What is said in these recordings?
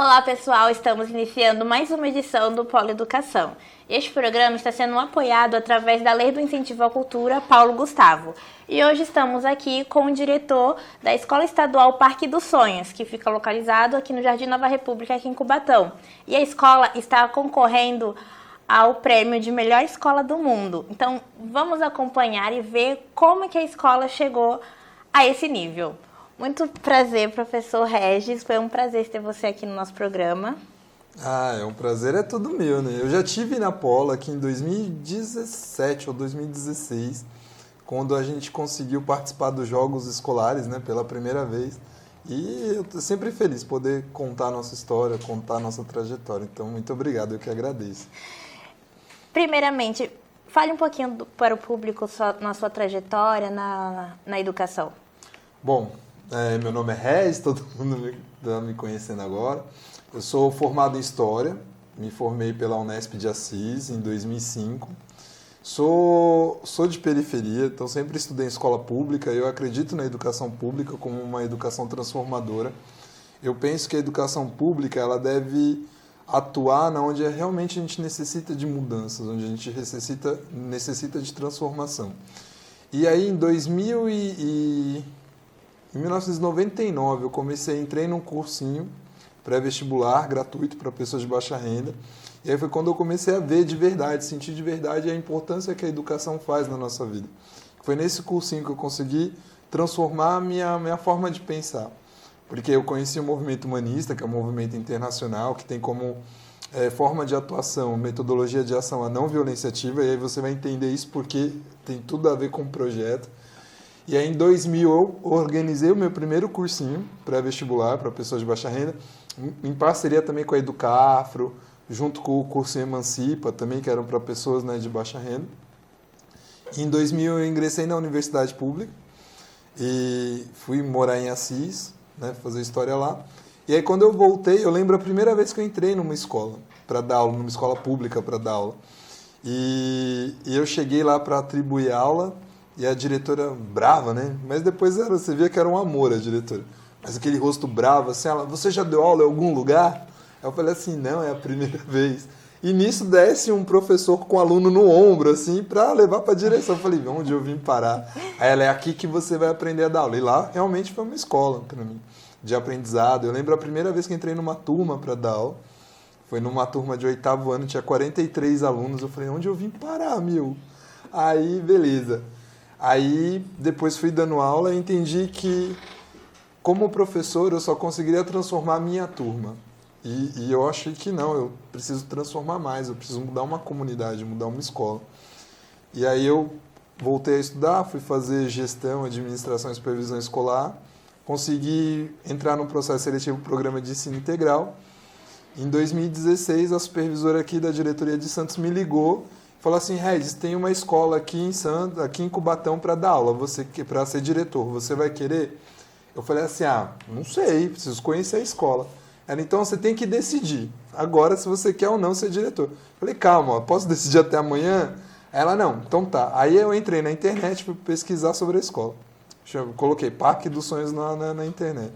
Olá pessoal, estamos iniciando mais uma edição do Polo Educação. Este programa está sendo apoiado através da Lei do Incentivo à Cultura, Paulo Gustavo. E hoje estamos aqui com o diretor da Escola Estadual Parque dos Sonhos, que fica localizado aqui no Jardim Nova República, aqui em Cubatão. E a escola está concorrendo ao prêmio de melhor escola do mundo. Então vamos acompanhar e ver como que a escola chegou a esse nível. Muito prazer, professor Regis. Foi um prazer ter você aqui no nosso programa. Um prazer é tudo meu, né? Eu já tive na Polo aqui em 2017 ou 2016, quando a gente conseguiu participar dos Jogos Escolares, né, pela primeira vez. E eu tô sempre feliz poder contar a nossa história, contar a nossa trajetória. Então, muito obrigado, eu que agradeço. Primeiramente, fale um pouquinho para o público na sua trajetória na educação. Bom, meu nome é Regis, todo mundo está me conhecendo agora. Eu sou formado em História, me formei pela Unesp de Assis em 2005. Sou de periferia, então sempre estudei em escola pública. Eu acredito na educação pública como uma educação transformadora. Eu penso que a educação pública ela deve atuar onde realmente a gente necessita de mudanças, onde a gente necessita de transformação. E aí, em 1999, eu entrei num cursinho pré-vestibular, gratuito para pessoas de baixa renda. E aí foi quando eu comecei a ver de verdade, sentir de verdade a importância que a educação faz na nossa vida. Foi nesse cursinho que eu consegui transformar a minha forma de pensar. Porque eu conheci o movimento humanista, que é um movimento internacional, que tem como forma de atuação, metodologia de ação a não violência ativa, e aí você vai entender isso porque tem tudo a ver com o projeto. E aí, em 2000, eu organizei o meu primeiro cursinho pré-vestibular para pessoas de baixa renda, em parceria também com a Educafro, junto com o cursinho Emancipa, também, que eram para pessoas, né, de baixa renda. E em 2000, eu ingressei na universidade pública e fui morar em Assis, né, fazer história lá. E aí, quando eu voltei, eu lembro a primeira vez que eu entrei numa escola para dar aula, numa escola pública para dar aula. E eu cheguei lá para atribuir aula. E a diretora brava, né? Mas depois você via que era um amor a diretora. Mas aquele rosto bravo, assim, ela, você já deu aula em algum lugar? Eu falei assim, não, é a primeira vez. E nisso desce um professor com um aluno no ombro, assim, para levar para a direção. Eu falei, onde eu vim parar? Aí ela, é aqui que você vai aprender a dar aula. E lá realmente foi uma escola para mim, de aprendizado. Eu lembro a primeira vez que entrei numa turma para dar aula. Foi numa turma de 8º ano, tinha 43 alunos. Eu falei, onde eu vim parar, meu? Aí, beleza. Aí, depois fui dando aula e entendi que, como professor, eu só conseguiria transformar a minha turma. E eu achei que não, eu preciso transformar mais, eu preciso mudar uma comunidade, mudar uma escola. E aí eu voltei a estudar, fui fazer gestão, administração e supervisão escolar, consegui entrar no processo seletivo do programa de ensino integral. Em 2016, a supervisora aqui da diretoria de Santos me ligou, falou assim, Regis, tem uma escola aqui em Cubatão para dar aula, para ser diretor, você vai querer? Eu falei assim, não sei, preciso conhecer a escola. Ela, então você tem que decidir, agora se você quer ou não ser diretor. Eu falei, calma, posso decidir até amanhã? Ela, não, então tá. Aí eu entrei na internet para pesquisar sobre a escola. Coloquei Parque dos Sonhos na internet.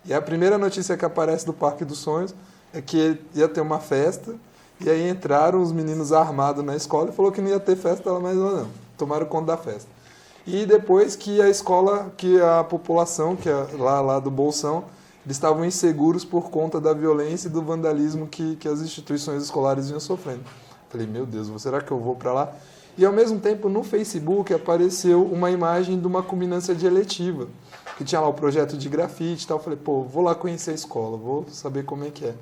E a primeira notícia que aparece do Parque dos Sonhos é que ia ter uma festa. E aí entraram os meninos armados na escola e falou que não ia ter festa lá mais não. Tomaram conta da festa. E depois que a escola, que a população, que é lá do Bolsão, eles estavam inseguros por conta da violência e do vandalismo que as instituições escolares vinham sofrendo. Falei, meu Deus, será que eu vou para lá? E ao mesmo tempo no Facebook apareceu uma imagem de uma culminância de eletiva, que tinha lá o projeto de grafite e tal. Falei, vou lá conhecer a escola, vou saber como é que é.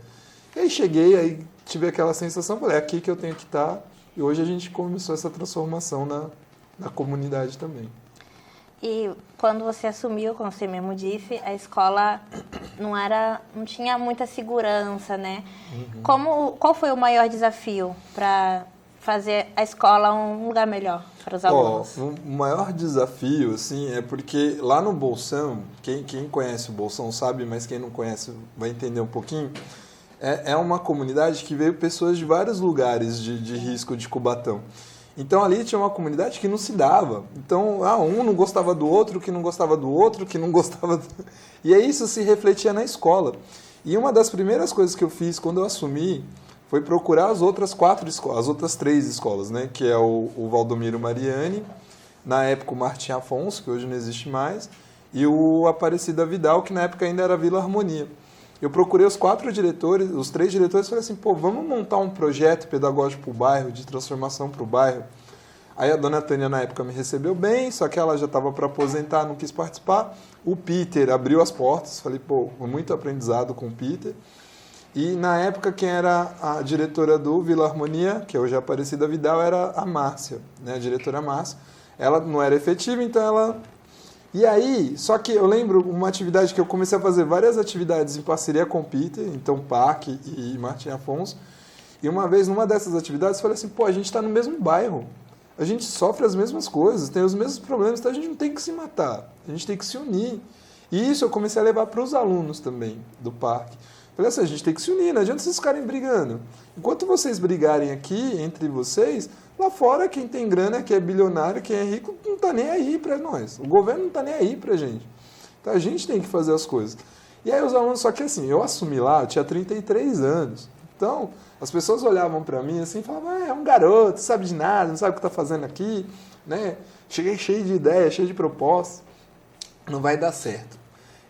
E aí cheguei, aí tive aquela sensação, falei, é aqui que eu tenho que estar. E hoje a gente começou essa transformação na comunidade também. E quando você assumiu, como você mesmo disse, a escola não tinha muita segurança, né? Uhum. Qual foi o maior desafio para fazer a escola um lugar melhor para os alunos? O maior desafio, assim, é porque lá no Bolsão, quem conhece o Bolsão sabe, mas quem não conhece vai entender um pouquinho. É uma comunidade que veio pessoas de vários lugares de risco de Cubatão. Então ali tinha uma comunidade que não se dava. Então, um não gostava do outro, que não gostava do outro, que não gostava do... E aí isso se refletia na escola. E uma das primeiras coisas que eu fiz quando eu assumi foi procurar as outras 3 escolas, né? Que é o Valdomiro Mariani, na época o Martim Afonso, que hoje não existe mais, e o Aparecida Vidal, que na época ainda era Vila Harmonia. Eu procurei os 3 diretores, e falei assim, pô, vamos montar um projeto pedagógico para o bairro, de transformação para o bairro. Aí a dona Tânia, na época, me recebeu bem, só que ela já estava para aposentar, não quis participar. O Peter abriu as portas, falei, pô, muito aprendizado com o Peter. E, na época, quem era a diretora do Vila Harmonia, que hoje é a Aparecida Vidal, era a Márcia, né, a diretora Márcia. Ela não era efetiva, então ela... E aí, só que eu lembro uma atividade que eu comecei a fazer várias atividades em parceria com o Peter, então Parque e Martim Afonso. E uma vez, numa dessas atividades, eu falei assim, pô, a gente está no mesmo bairro. A gente sofre as mesmas coisas, tem os mesmos problemas, então a gente não tem que se matar, a gente tem que se unir. E isso eu comecei a levar para os alunos também do parque. Falei assim, a gente tem que se unir, não adianta vocês ficarem brigando. Enquanto vocês brigarem aqui, entre vocês, lá fora quem tem grana, quem é bilionário, quem é rico, não está nem aí para nós. O governo não está nem aí para a gente. Então a gente tem que fazer as coisas. E aí os alunos, só que assim, eu assumi lá, eu tinha 33 anos. Então, as pessoas olhavam para mim assim e falavam, é um garoto, não sabe de nada, não sabe o que está fazendo aqui, né? Cheguei cheio de ideias, cheio de propostas, não vai dar certo.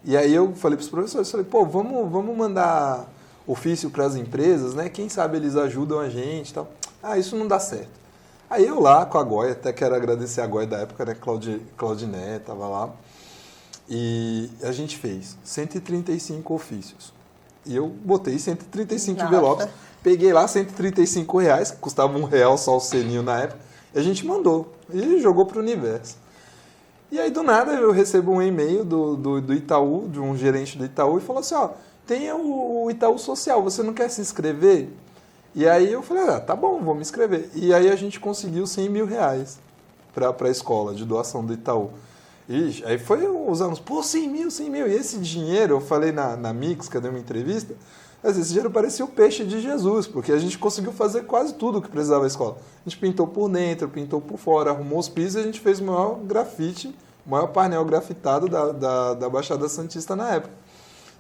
E aí eu falei para os professores, falei, pô, vamos mandar ofício para as empresas, né? Quem sabe eles ajudam a gente e tal. Ah, isso não dá certo. Aí eu lá com a Goia, até quero agradecer a Goia da época, né? Claudiné estava lá. E a gente fez 135 ofícios. E eu botei 135 envelopes, peguei lá R$135, que custava R$1 só o selinho na época, e a gente mandou. E jogou para o universo. E aí, do nada, eu recebo um e-mail do Itaú, de um gerente do Itaú, e falou assim, ó, tem o Itaú Social, você não quer se inscrever? E aí eu falei, tá bom, vou me inscrever. E aí a gente conseguiu R$100 mil para a escola, de doação do Itaú. E aí foi os anos, pô, 100 mil. E esse dinheiro, eu falei na Mix, que eu dei uma entrevista, esse dinheiro parecia o peixe de Jesus, porque a gente conseguiu fazer quase tudo o que precisava da escola. A gente pintou por dentro, pintou por fora, arrumou os pisos e a gente fez o maior grafite, o maior painel grafitado da Baixada Santista na época.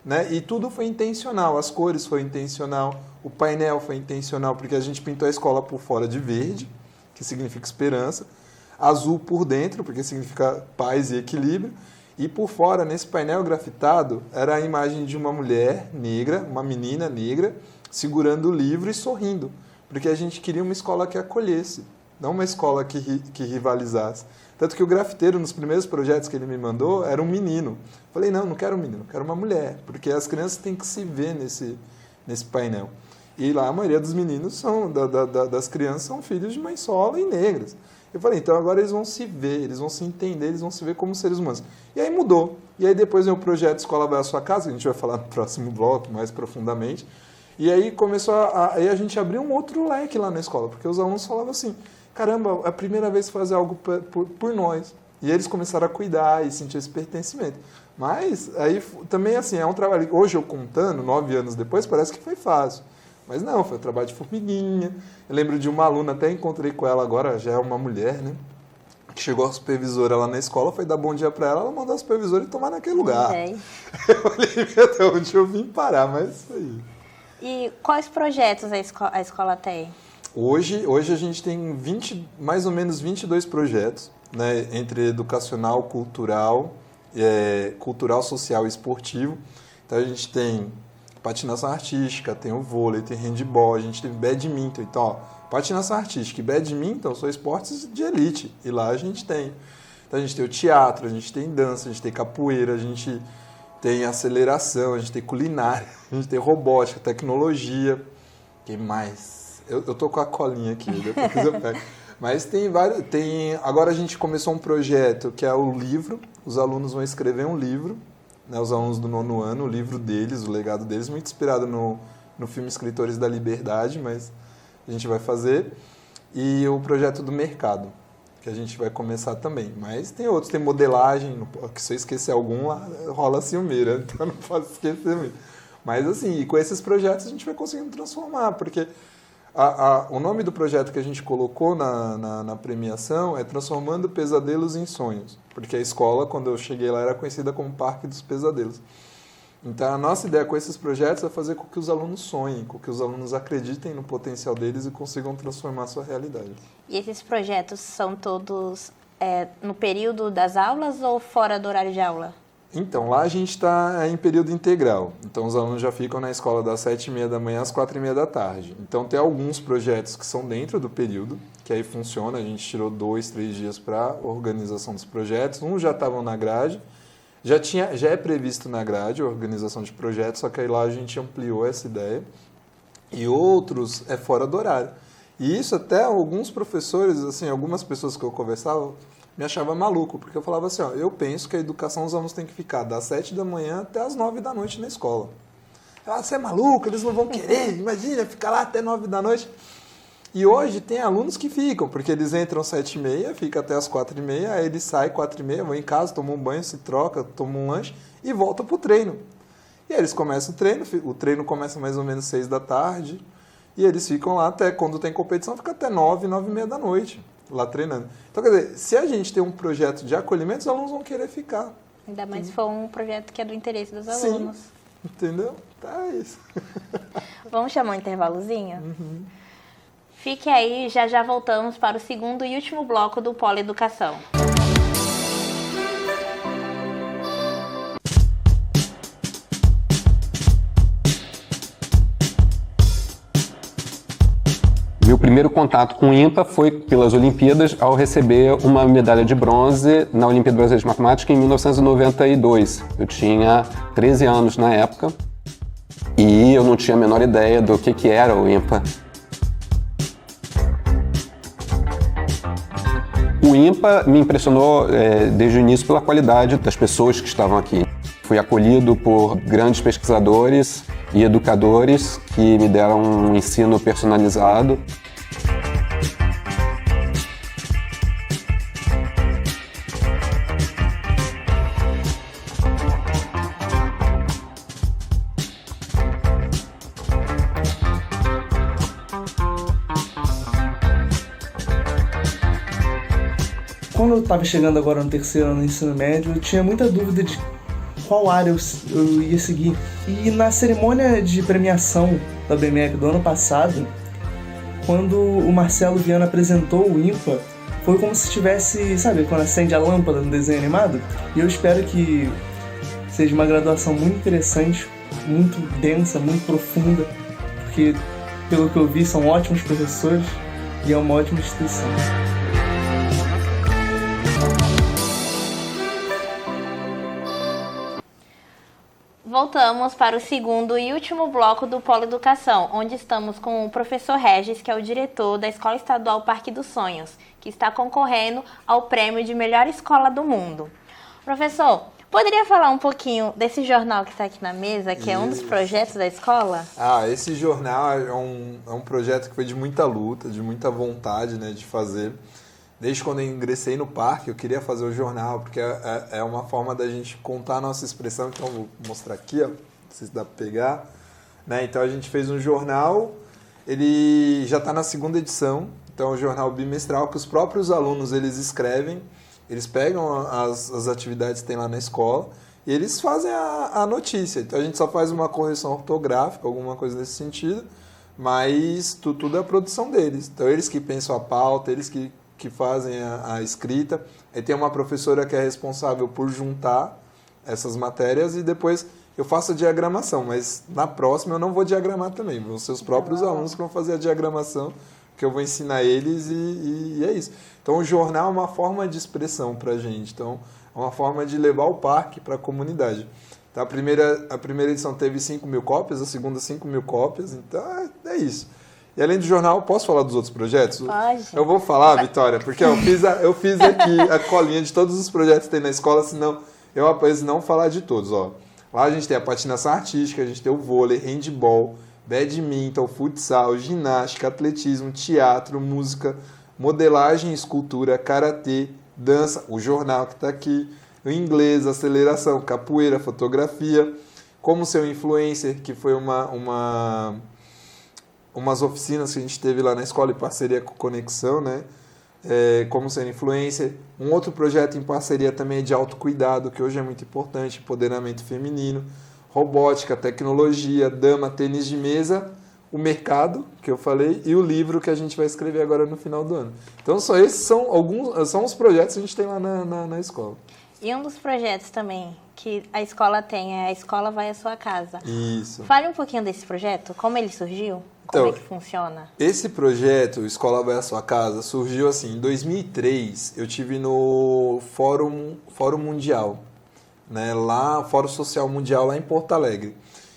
Né? E tudo foi intencional, as cores foi intencional, o painel foi intencional, porque a gente pintou a escola por fora de verde, que significa esperança, azul por dentro, porque significa paz e equilíbrio, e por fora, nesse painel grafitado, era a imagem de uma mulher negra, uma menina negra, segurando o livro e sorrindo, porque a gente queria uma escola que acolhesse, não uma escola que rivalizasse. Tanto que o grafiteiro, nos primeiros projetos que ele me mandou, era um menino. Falei, não quero um menino, quero uma mulher, porque as crianças têm que se ver nesse painel. E lá a maioria dos meninos das crianças são filhos de mãe solo e negras. Eu falei, então agora eles vão se ver, eles vão se entender, eles vão se ver como seres humanos. E aí mudou. E aí depois veio o projeto Escola Vai à Sua Casa, que a gente vai falar no próximo bloco mais profundamente. E aí aí a gente abriu um outro leque lá na escola, porque os alunos falavam assim, caramba, é a primeira vez fazer algo por nós. E eles começaram a cuidar e sentir esse pertencimento. Mas aí também assim, é um trabalho, hoje eu contando, 9 anos depois, parece que foi fácil. Mas não, foi um trabalho de formiguinha. Eu lembro de uma aluna, até encontrei com ela agora, já é uma mulher, né? Que chegou a supervisora lá na escola, foi dar bom dia para ela, ela mandou a supervisora ir tomar naquele lugar. Okay. Eu olhei até onde eu vim parar, mas isso aí. E quais projetos a escola tem? Hoje a gente tem mais ou menos 22 projetos, né? Entre educacional, cultural, social e esportivo. Então a gente tem patinação artística, tem o vôlei, tem handball, a gente tem badminton. Então, ó, patinação artística e badminton são esportes de elite. E lá a gente tem. Então, a gente tem o teatro, a gente tem dança, a gente tem capoeira, a gente tem aceleração, a gente tem culinária, a gente tem robótica, tecnologia. Quem mais? Eu tô com a colinha aqui, depois eu pego. Mas tem vários... Agora a gente começou um projeto que é o livro. Os alunos vão escrever um livro. Né, os alunos do 9º ano, o livro deles, o legado deles, muito inspirado no filme Escritores da Liberdade, mas a gente vai fazer. E o projeto do mercado, que a gente vai começar também. Mas tem outros, tem modelagem, que se eu esquecer algum, lá rola ciumeira, então eu não posso esquecer muito. Mas assim, e com esses projetos a gente vai conseguindo transformar, porque o nome do projeto que a gente colocou na premiação é Transformando Pesadelos em Sonhos, porque a escola, quando eu cheguei lá, era conhecida como Parque dos Pesadelos. Então, a nossa ideia com esses projetos é fazer com que os alunos sonhem, com que os alunos acreditem no potencial deles e consigam transformar a sua realidade. E esses projetos são todos no período das aulas ou fora do horário de aula? Então, lá a gente está em período integral. Então, os alunos já ficam na escola das 7h30 da manhã às 4h30 da tarde. Então, tem alguns projetos que são dentro do período, que aí funciona. A gente tirou 2, 3 dias para a organização dos projetos. Uns já estavam na grade. Já é previsto na grade a organização de projetos, só que aí lá a gente ampliou essa ideia. E outros é fora do horário. E isso até alguns professores, assim, algumas pessoas que eu conversava, me achavam maluco, porque eu falava assim, ó, eu penso que a educação os alunos têm que ficar das 7 da manhã até as 9 da noite na escola. Você é maluco, eles não vão querer, imagina, ficar lá até 9 da noite. E hoje tem alunos que ficam, porque eles entram às 7h30, ficam até às 4h30, aí eles saem 4h30, vão em casa, tomam um banho, se troca, tomam um lanche e voltam para o treino. E aí eles começam o treino começa mais ou menos 6 da tarde, e eles ficam lá até, quando tem competição, fica até 9, 9h30 da noite, lá treinando. Então, quer dizer, se a gente tem um projeto de acolhimento, os alunos vão querer ficar. Ainda mais se for um projeto que é do interesse dos alunos. Sim, entendeu? Tá isso. Vamos chamar um intervalozinho? Uhum. Fique aí, já voltamos para o segundo e último bloco do Polo Educação. Meu primeiro contato com o IMPA foi pelas Olimpíadas, ao receber uma medalha de bronze na Olimpíada Brasileira de Matemática em 1992. Eu tinha 13 anos na época e eu não tinha a menor ideia do que era o IMPA. O IMPA me impressionou desde o início pela qualidade das pessoas que estavam aqui. Fui acolhido por grandes pesquisadores e educadores que me deram um ensino personalizado. Quando eu estava chegando agora no terceiro ano do ensino médio, eu tinha muita dúvida de qual área eu ia seguir. E na cerimônia de premiação da BMF do ano passado, quando o Marcelo Viana apresentou o IMPA, foi como se tivesse, sabe, quando acende a lâmpada no desenho animado? E eu espero que seja uma graduação muito interessante, muito densa, muito profunda, porque, pelo que eu vi, são ótimos professores e é uma ótima instituição. Voltamos para o segundo e último bloco do Polo Educação, onde estamos com o professor Regis, que é o diretor da Escola Estadual Parque dos Sonhos, que está concorrendo ao prêmio de melhor escola do mundo. Professor, poderia falar um pouquinho desse jornal que está aqui na mesa, que é um dos projetos da escola? Esse jornal é um projeto que foi de muita luta, de muita vontade, né, de fazer. Desde quando eu ingressei no parque, eu queria fazer o jornal, porque é uma forma da gente contar a nossa expressão. Então, vou mostrar aqui, ó, não sei se dá para pegar. Né? Então, a gente fez um jornal, ele já está na segunda edição. Então, é um jornal bimestral que os próprios alunos eles escrevem, eles pegam as atividades que tem lá na escola e eles fazem a notícia. Então, a gente só faz uma correção ortográfica, alguma coisa nesse sentido, mas tudo é a produção deles. Então, eles que pensam a pauta, eles que fazem a escrita. Aí tem uma professora que é responsável por juntar essas matérias e depois eu faço a diagramação, mas na próxima eu não vou diagramar também, vão ser os próprios alunos que vão fazer a diagramação, que eu vou ensinar eles e é isso. Então o jornal é uma forma de expressão para a gente, então é uma forma de levar o parque para a comunidade. Então, a primeira edição teve 5.000 cópias, a segunda 5.000 cópias, então é isso. E além do jornal, posso falar dos outros projetos? Pode. Eu vou falar, Vitória, porque eu fiz aqui a colinha de todos os projetos que tem na escola, senão eu apenas não falar de todos. Ó. Lá a gente tem a patinação artística, a gente tem o vôlei, handball, badminton, futsal, ginástica, atletismo, teatro, música, modelagem, escultura, karatê, dança, o jornal que está aqui, o inglês, aceleração, capoeira, fotografia, como ser um influencer, que foi umas oficinas que a gente teve lá na escola em parceria com Conexão, né? Como ser influencer. Um outro projeto em parceria também é de autocuidado, que hoje é muito importante, empoderamento feminino. robótica, tecnologia, dama, tênis de mesa, o mercado, que eu falei, e o livro que a gente vai escrever agora no final do ano. Então, só esses são os projetos que a gente tem lá na escola. E um dos projetos também que a escola tem é A Escola Vai à Sua Casa. Isso. Fale um pouquinho desse projeto, como ele surgiu, como é que funciona. Esse projeto, Escola Vai à Sua Casa, surgiu assim, em 2003, eu tive no Fórum Mundial, né, lá, Fórum Social Mundial, lá em Porto Alegre.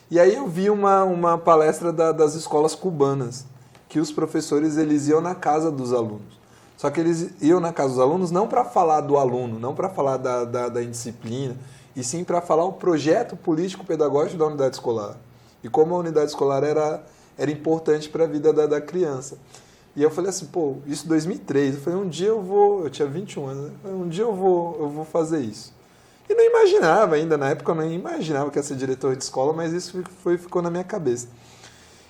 E aí eu vi uma palestra das escolas cubanas, que os professores eles iam na casa dos alunos. Só que eles iam na casa dos alunos não para falar do aluno, não para falar da indisciplina, e sim para falar o projeto político-pedagógico da unidade escolar. E como a unidade escolar era importante para a vida da criança. E eu falei assim, pô, isso em 2003, eu falei, um dia eu tinha 21 anos, um dia eu vou fazer isso. E não imaginava ainda, na época eu não imaginava que ia ser diretor de escola, mas isso ficou na minha cabeça.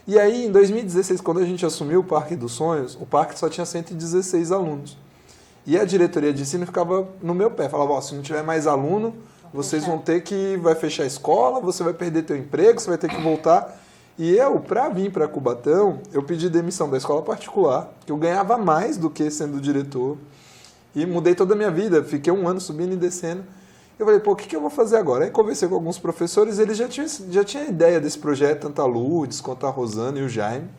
E aí, em 2016, quando a gente assumiu o Parque dos Sonhos, o parque só tinha 116 alunos. E a diretoria de ensino ficava no meu pé, falava, ó, se não tiver mais aluno, vocês vão ter vai fechar a escola, você vai perder teu emprego, você vai ter que voltar. E eu, para vir para Cubatão, eu pedi demissão da escola particular, que eu ganhava mais do que sendo diretor, e mudei toda a minha vida, fiquei um ano subindo e descendo. Eu falei, pô, o que eu vou fazer agora? Aí conversei com alguns professores, eles já tinham ideia desse projeto, tanto a Lourdes quanto a Rosana e o Jaime.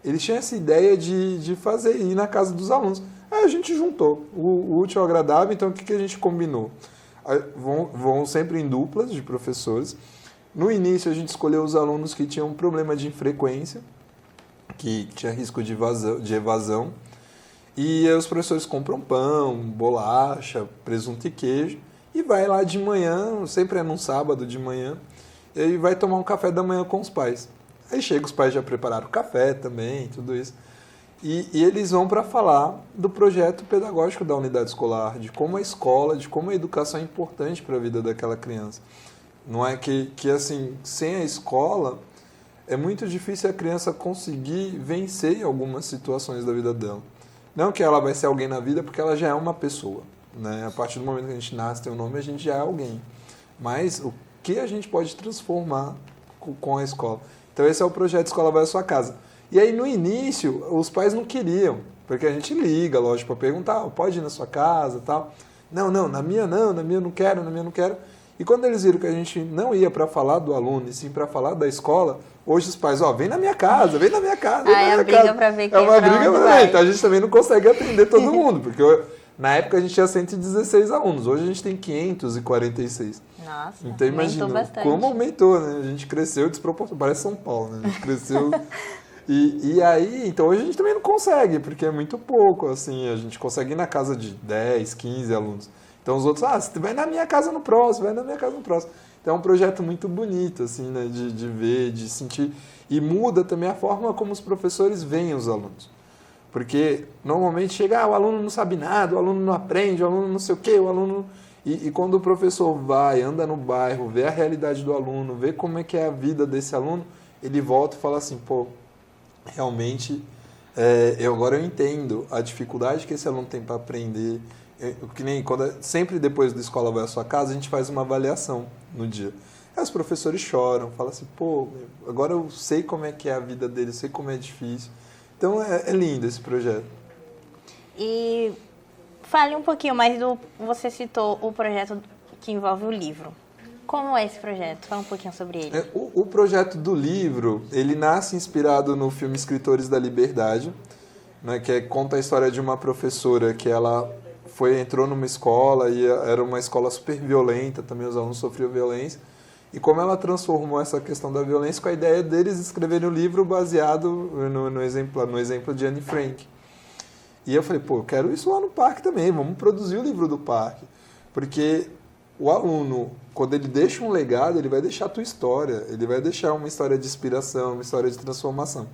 Eles tinham essa ideia de fazer, ir na casa dos alunos. Aí a gente juntou o útil ao agradável, então o que a gente combinou? Vão sempre em duplas de professores. No início a gente escolheu os alunos que tinham problema de infrequência, que tinha risco de evasão. E aí os professores compram pão, bolacha, presunto e queijo. E vai lá de manhã, sempre é num sábado de manhã, e vai tomar um café da manhã com os pais. Aí chega, os pais já prepararam o café também, tudo isso. E eles vão para falar do projeto pedagógico da unidade escolar, de como a escola, de como a educação é importante para a vida daquela criança. Não é que assim, sem a escola, é muito difícil a criança conseguir vencer em algumas situações da vida dela. Não que ela vai ser alguém na vida, porque ela já é uma pessoa. Né? A partir do momento que a gente nasce, tem um nome, a gente já é alguém. Mas o que a gente pode transformar com a escola? Então esse é o projeto Escola Vai à Sua Casa. E aí no início, os pais não queriam, porque a gente liga, lógico, para perguntar, pode ir na sua casa e tal. Não, na minha eu não quero, na minha eu não quero. E quando eles viram que a gente não ia para falar do aluno, e sim para falar da escola, hoje os pais, vem na minha casa, vem na minha casa. É a briga para ver quem é uma briga, vai. Então a gente também não consegue atender todo mundo, porque na época a gente tinha 116 alunos, hoje a gente tem 546. Nossa, então imagina como aumentou, né? A gente cresceu desproporcionalmente, parece São Paulo, né? A gente cresceu. E aí, então hoje a gente também não consegue, porque é muito pouco, assim, a gente consegue ir na casa de 10, 15 alunos. Então os outros, você vai na minha casa no próximo, vai na minha casa no próximo. Então é um projeto muito bonito, assim, né? De ver, de sentir. E muda também a forma como os professores veem os alunos. Porque normalmente chega, o aluno não sabe nada, o aluno não aprende, o aluno não sei o quê, o aluno... E quando o professor vai, anda no bairro, vê a realidade do aluno, vê como é que é a vida desse aluno, ele volta e fala assim, pô, realmente, agora eu entendo a dificuldade que esse aluno tem para aprender. Que nem sempre depois da Escola Vai à Sua Casa, a gente faz uma avaliação no dia. Aí os professores choram, falam assim, pô, agora eu sei como é que é a vida dele, eu sei como é difícil. Então é lindo esse projeto. E fale um pouquinho mais você citou o projeto que envolve o livro. Como é esse projeto? Fala um pouquinho sobre ele. O projeto do livro, ele nasce inspirado no filme Escritores da Liberdade, né, que conta a história de uma professora que ela entrou numa escola e era uma escola super violenta, também os alunos sofriam violência. E como ela transformou essa questão da violência com a ideia deles escreverem um livro baseado no exemplo de Anne Frank. E eu falei, pô, eu quero isso lá no parque também, vamos produzir o livro do parque. Porque o aluno, quando ele deixa um legado, ele vai deixar a tua história, ele vai deixar uma história de inspiração, uma história de transformação.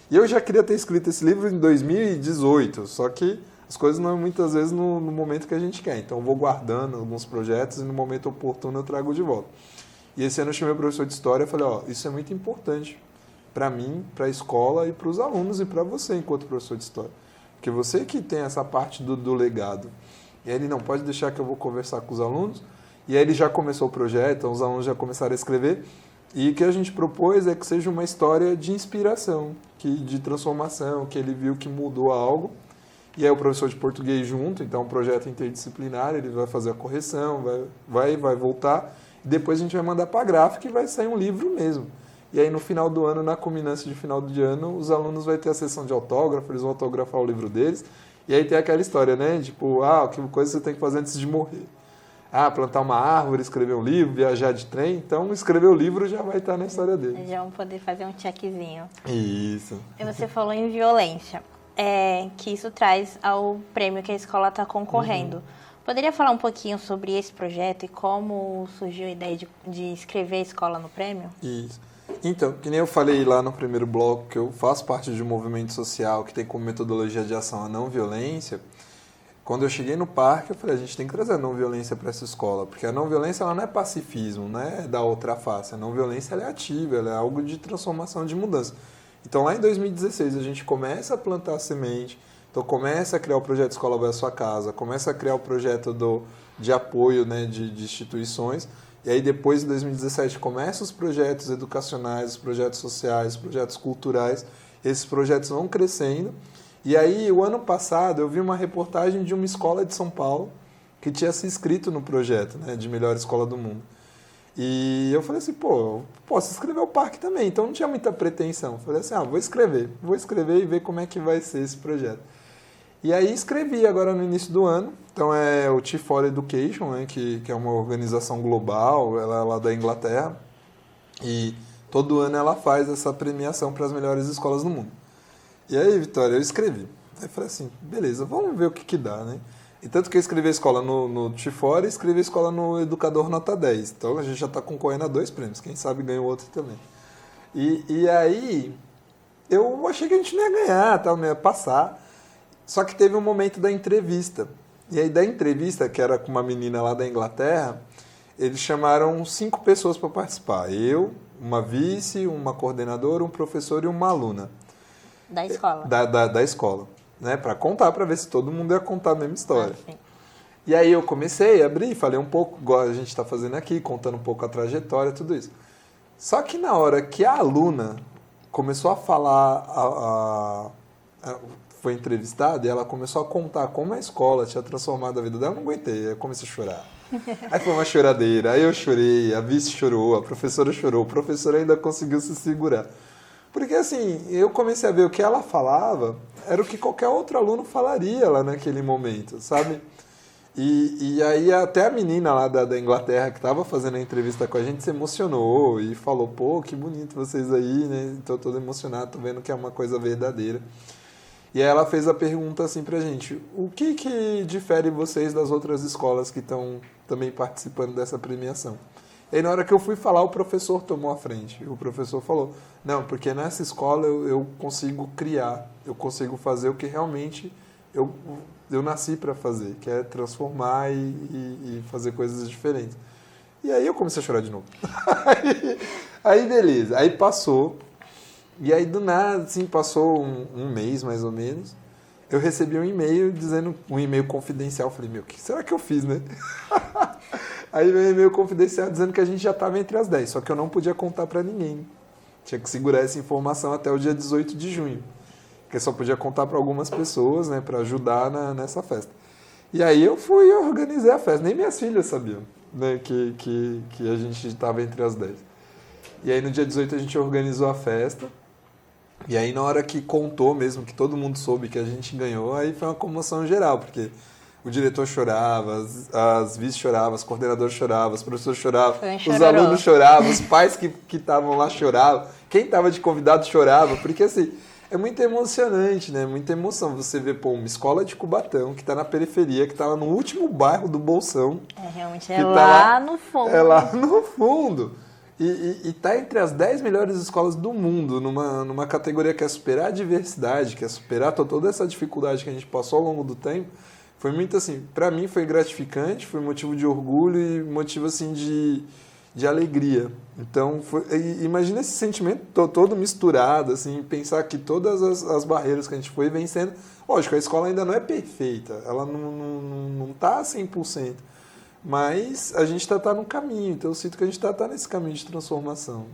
E eu já queria ter escrito esse livro em 2018, só que as coisas não é muitas vezes no momento que a gente quer. Então eu vou guardando alguns projetos e no momento oportuno eu trago de volta. E esse ano eu chamei o professor de história e falei, isso é muito importante para mim, para a escola e para os alunos e para você enquanto professor de história. Porque você que tem essa parte do legado. E aí ele não pode deixar que eu vou conversar com os alunos. E aí ele já começou o projeto, então os alunos já começaram a escrever. E o que a gente propôs é que seja uma história de inspiração, de transformação, que ele viu que mudou algo. E aí o professor de português junto, então é um projeto interdisciplinar, ele vai fazer a correção, vai voltar. E depois a gente vai mandar para a gráfica e vai sair um livro mesmo. E aí no final do ano, na culminância de final de ano, os alunos vão ter a sessão de autógrafo, eles vão autografar o livro deles. E aí tem aquela história, né? Tipo, que coisa você tem que fazer antes de morrer. Plantar uma árvore, escrever um livro, viajar de trem. Então, escrever o livro já vai estar na história dele. Já vão poder fazer um checkzinho. Isso. E você falou em violência, que isso traz ao prêmio que a escola está concorrendo. Poderia falar um pouquinho sobre esse projeto e como surgiu a ideia de escrever a escola no prêmio? Isso. Então, que nem eu falei lá no primeiro bloco, que eu faço parte de um movimento social que tem como metodologia de ação a não violência. Quando eu cheguei no parque, eu falei, a gente tem que trazer a não violência para essa escola, porque a não violência ela não é pacifismo, não é da outra face. A não violência ela é ativa, ela é algo de transformação, de mudança. Então, lá em 2016, a gente começa a plantar a semente, então começa a criar o projeto Escola Vai à Sua Casa, começa a criar o projeto de apoio, né, de instituições. E aí depois, em 2017, começam os projetos educacionais, os projetos sociais, os projetos culturais. Esses projetos vão crescendo. E aí, o ano passado, eu vi uma reportagem de uma escola de São Paulo que tinha se inscrito no projeto, né, de melhor escola do mundo. E eu falei assim, eu posso escrever o parque também. Então, não tinha muita pretensão. Eu falei assim, vou escrever e ver como é que vai ser esse projeto. E aí escrevi agora no início do ano. Então é o T4 Education, né, que é uma organização global, ela é lá da Inglaterra. E todo ano ela faz essa premiação para as melhores escolas do mundo. E aí, Vitória, eu escrevi. Aí falei assim, beleza, vamos ver o que dá, né? E tanto que eu escrevi a escola no T4 e escrevi a escola no Educador Nota 10. Então a gente já está concorrendo a 2 prêmios, quem sabe ganha o outro também. E aí eu achei que a gente não ia ganhar, não ia passar. Só que teve um momento da entrevista. E aí da entrevista, que era com uma menina lá da Inglaterra, eles chamaram 5 pessoas para participar. Eu, uma vice, uma coordenadora, um professor e uma aluna. Da escola. Da escola. Né? Para contar, para ver se todo mundo ia contar a mesma história. E aí eu comecei a abrir, falei um pouco, igual a gente está fazendo aqui, contando um pouco a trajetória, tudo isso. Só que na hora que a aluna começou a falar... foi entrevistada e ela começou a contar como a escola tinha transformado a vida dela, eu não aguentei, aí eu comecei a chorar. Aí foi uma choradeira, aí eu chorei, a vice chorou, a professora chorou, o professor ainda conseguiu se segurar. Porque assim, eu comecei a ver o que ela falava, era o que qualquer outro aluno falaria lá naquele momento, sabe? E aí até a menina lá da Inglaterra que estava fazendo a entrevista com a gente se emocionou e falou, que bonito vocês aí, né? Estou todo emocionado, tô vendo que é uma coisa verdadeira. E aí ela fez a pergunta assim pra gente, o que difere vocês das outras escolas que estão também participando dessa premiação? E aí na hora que eu fui falar, o professor tomou a frente. O professor falou, não, porque nessa escola eu consigo criar, eu consigo fazer o que realmente eu nasci para fazer, que é transformar e fazer coisas diferentes. E aí eu comecei a chorar de novo. Aí beleza, aí passou. E aí, do nada, assim, passou um mês, mais ou menos, eu recebi um e-mail dizendo, um e-mail confidencial. Eu falei, o que será que eu fiz, né? Aí veio um e-mail confidencial dizendo que a gente já estava entre as 10, só que eu não podia contar para ninguém. Tinha que segurar essa informação até o dia 18 de junho, porque só podia contar para algumas pessoas, né, para ajudar nessa festa. E aí eu fui e organizei a festa. Nem minhas filhas sabiam, né, que a gente estava entre as 10. E aí no dia 18 a gente organizou a festa. E aí na hora que contou mesmo, que todo mundo soube que a gente ganhou, aí foi uma comoção geral, porque o diretor chorava, as vice choravam, as coordenadoras choravam, os professores choravam, os alunos choravam, os pais que estavam lá choravam, quem estava de convidado chorava, porque assim, é muito emocionante, né? Muita emoção você ver, uma escola de Cubatão, que está na periferia, que está lá no último bairro do Bolsão. Realmente é lá no fundo. É lá no fundo. E está entre as 10 melhores escolas do mundo, numa categoria que é superar a diversidade, que é superar toda essa dificuldade que a gente passou ao longo do tempo. Foi muito assim, para mim foi gratificante, foi motivo de orgulho e motivo assim de alegria. Então, imagina esse sentimento todo misturado, assim, pensar que todas as barreiras que a gente foi vencendo. Lógico, a escola ainda não é perfeita, ela não está 100%. mas a gente tá no caminho, então eu sinto que a gente tá nesse caminho de transformação.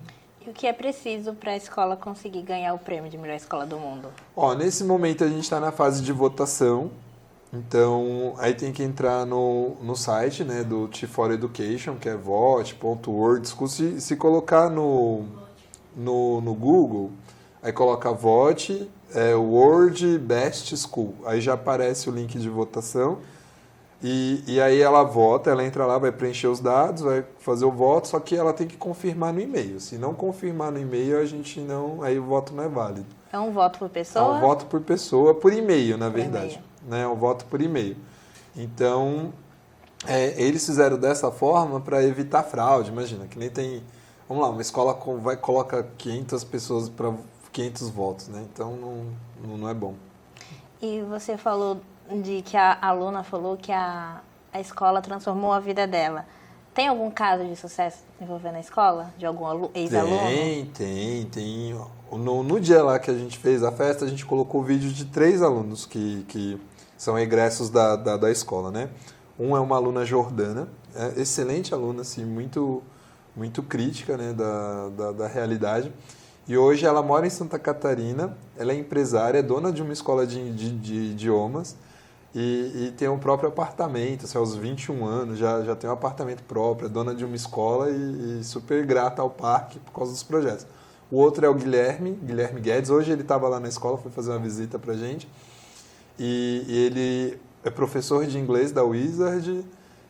E o que é preciso para a escola conseguir ganhar o prêmio de melhor escola do mundo? Ó, nesse momento a gente está na fase de votação, então aí tem que entrar no site, né, do T4 Education, que é vote.org. Se colocar no Google, aí coloca vote, World Best School, aí já aparece o link de votação. E aí ela vota, ela entra lá, vai preencher os dados, vai fazer o voto, só que ela tem que confirmar no e-mail. Se não confirmar no e-mail, aí o voto não é válido. É um voto por É pessoa? um voto por pessoa, por e-mail, na Por verdade. e-mail. Né? É um voto por e-mail. Então, eles fizeram dessa forma para evitar fraude. Imagina, que nem tem... Vamos lá, uma escola coloca 500 pessoas para 500 votos, né? Então, não é bom. E você falou de que a aluna falou que a escola transformou a vida dela. Tem algum caso de sucesso envolvendo a escola? De algum ex-aluno? Tem. No dia lá que a gente fez a festa, a gente colocou vídeo de 3 alunos que são egressos da escola, né? Um é uma aluna Jordana, excelente aluna, assim, muito, muito crítica, né, da realidade. E hoje ela mora em Santa Catarina, ela é empresária, é dona de uma escola de idiomas e tem um próprio apartamento, assim, aos 21 anos, já tem um apartamento próprio, é dona de uma escola e super grata ao parque por causa dos projetos. O outro é o Guilherme Guedes, hoje ele estava lá na escola, foi fazer uma visita pra gente, e ele é professor de inglês da Wizard,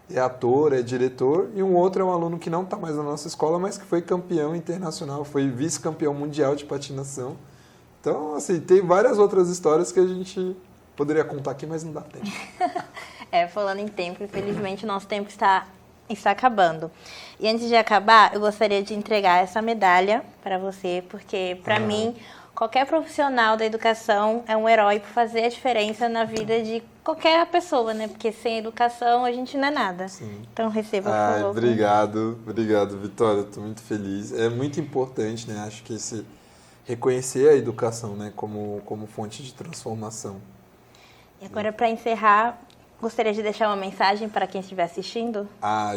é ator, é diretor, e um outro é um aluno que não está mais na nossa escola, mas que foi campeão internacional, foi vice-campeão mundial de patinação. Então, assim, tem várias outras histórias que a gente poderia contar aqui, mas não dá tempo. Falando em tempo, infelizmente o nosso tempo está acabando. E antes de acabar, eu gostaria de entregar essa medalha para você, porque para mim, qualquer profissional da educação é um herói por fazer a diferença na vida de qualquer pessoa, né? Porque sem educação a gente não é nada. Sim. Então receba, por favor. Obrigado, Vitória, estou muito feliz. É muito importante, né? Acho que reconhecer a educação, né, como fonte de transformação. E agora, para encerrar, gostaria de deixar uma mensagem para quem estiver assistindo?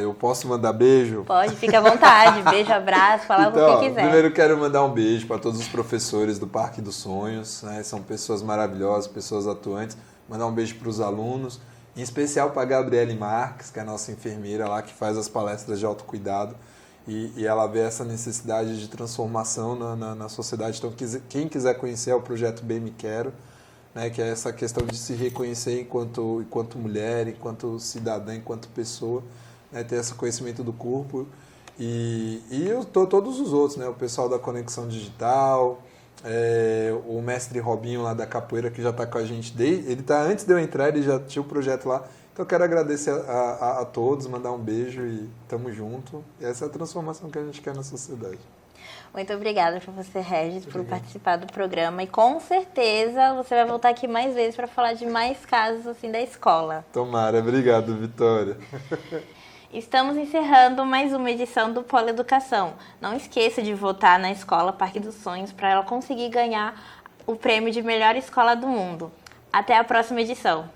Eu posso mandar beijo? Pode, fica à vontade. Beijo, abraço, falar Então, o que quiser. Primeiro quero mandar um beijo para todos os professores do Parque dos Sonhos, né? São pessoas maravilhosas, pessoas atuantes. Mandar um beijo para os alunos, em especial para a Gabriele Marques, que é a nossa enfermeira lá, que faz as palestras de autocuidado. E ela vê essa necessidade de transformação na sociedade. Então, quem quiser conhecer é o projeto Bem Me Quero, né, que é essa questão de se reconhecer enquanto mulher, enquanto cidadã, enquanto pessoa, né, ter esse conhecimento do corpo. E todos os outros, né, o pessoal da Conexão Digital, o mestre Robinho lá da capoeira, que já está com a gente antes de eu entrar, ele já tinha o projeto lá. Então eu quero agradecer a todos, mandar um beijo e tamo junto. E essa é a transformação que a gente quer na sociedade. Muito obrigada por você, Regis, por participar do programa. E com certeza você vai voltar aqui mais vezes para falar de mais casos assim da escola. Tomara. Obrigado, Vitória. Estamos encerrando mais uma edição do Polo Educação. Não esqueça de votar na Escola Parque dos Sonhos para ela conseguir ganhar o prêmio de melhor escola do mundo. Até a próxima edição.